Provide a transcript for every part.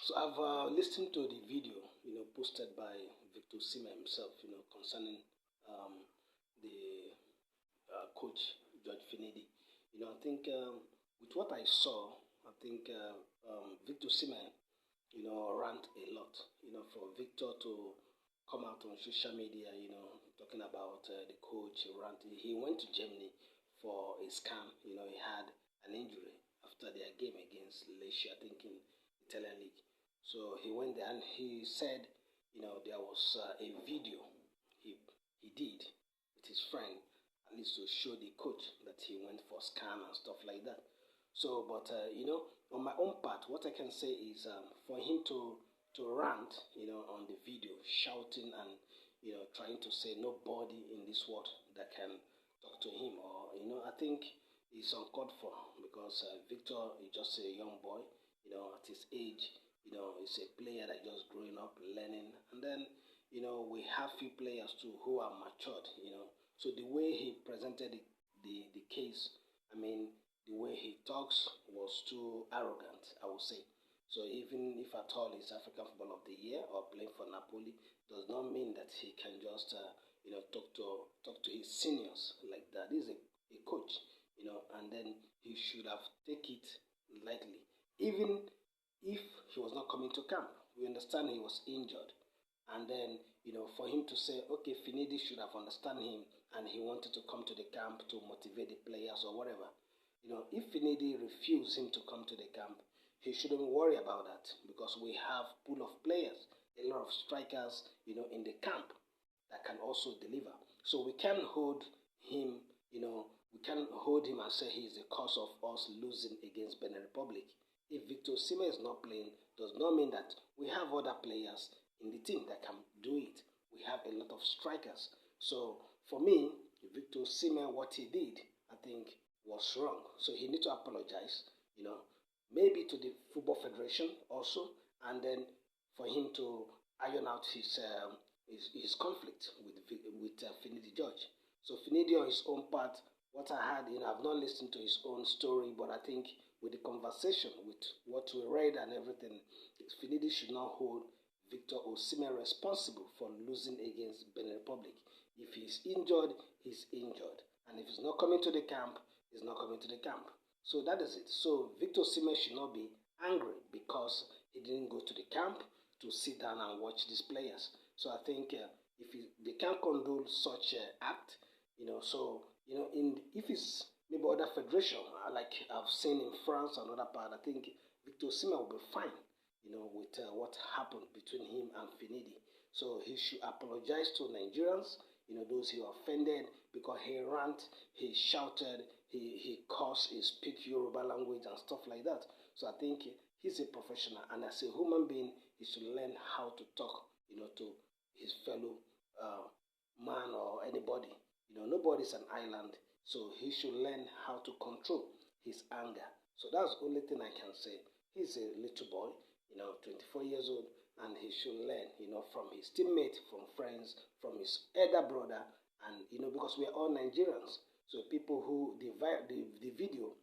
So I've listened to the video, posted by Victor Osimhen himself, concerning the coach George Finidi. I think with what I saw, I think Victor Osimhen, rant a lot. For Victor to come out on social media, talking about the coach ranting. He went to Germany for a scan. He had an injury after their game against Leicester, I think in Italian league. So he went there and he said, there was a video he did with his friend, at least to show the coach that he went for scan and stuff like that. So, but on my own part, what I can say is for him to rant, on the video, shouting and trying to say nobody in this world that can talk to him, or I think it's uncalled for, because Victor is just a young boy, at his age, he's a player that just growing up, learning, and then we have few players too who are matured, So the way he presented the case, I mean, the way he talks was too arrogant, I would say. So even if at all he's African Footballer of the Year or playing for Napoli, does not mean that he can just talk to his seniors like that. He's a coach, and then he should have take it lightly. Even if he was not coming to camp, we understand he was injured, and then for him to say, okay, Finidi should have understand him, and he wanted to come to the camp to motivate the players or whatever. If Finidi refused him to come to the camp, he shouldn't worry about that, because we have pool of players, a lot of strikers, in the camp that can also deliver. So we can't hold him, we can't hold him and say he's the cause of us losing against Benin Republic. If Victor Osimhen is not playing, does not mean that we have other players in the team that can do it. We have a lot of strikers. So for me, Victor Osimhen, what he did, I think was wrong. So he need to apologize, maybe to the Football Federation also, and then for him to iron out his conflict with Finidi George. So Finidi on his own part, what I had, I've not listened to his own story, but I think with the conversation, with what we read and everything, Finidi should not hold Victor Osimhen responsible for losing against Benin Republic. If he's injured, he's injured. And if he's not coming to the camp, he's not coming to the camp. So that is it. So Victor Osimhen should not be angry because he didn't go to the camp to sit down and watch these players. So I think they can't condone such act, if it's maybe other federation, like I've seen in France and other part, I think Victor Osimhen will be fine, with what happened between him and Finidi. So he should apologize to Nigerians, those who are offended, because he ranted, he shouted, he cursed, he speak Yoruba language and stuff like that. So I think he's a professional, and as a human being, he should learn how to talk, to his fellow man or anybody. Nobody's an island, so he should learn how to control his anger. So that's the only thing I can say. He's a little boy, 24 years old, and he should learn, from his teammates, from friends, from his elder brother, and, because we are all Nigerians. So people who, the video,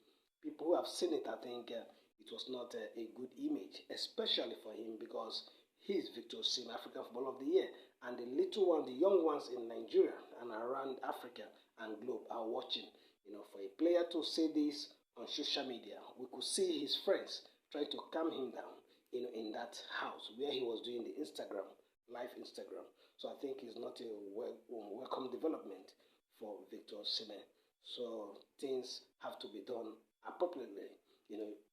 people who have seen it, I think it was not a good image, especially for him, because he's Victor Osimhen, African Footballer of the Year, and the little one, the young ones in Nigeria and around Africa and globe are watching. For a player to say this on social media, we could see his friends trying to calm him down, in that house where he was doing the live Instagram. So I think it's not a welcome development for Victor Osimhen. So things have to be done appropriately.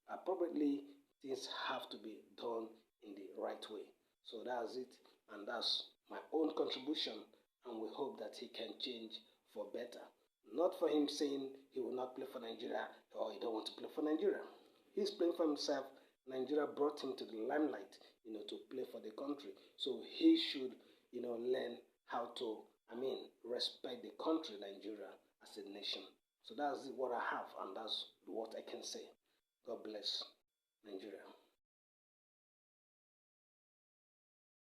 Appropriately, things have to be done in the right way. So that's it, and that's my own contribution, and we hope that he can change for better. Not for him saying he will not play for Nigeria or he don't want to play for Nigeria. He's playing for himself. Nigeria brought him to the limelight, to play for the country. So he should, learn how to, respect the country, Nigeria, as a nation. So that's what I have, and that's what I can say. God bless Nigeria.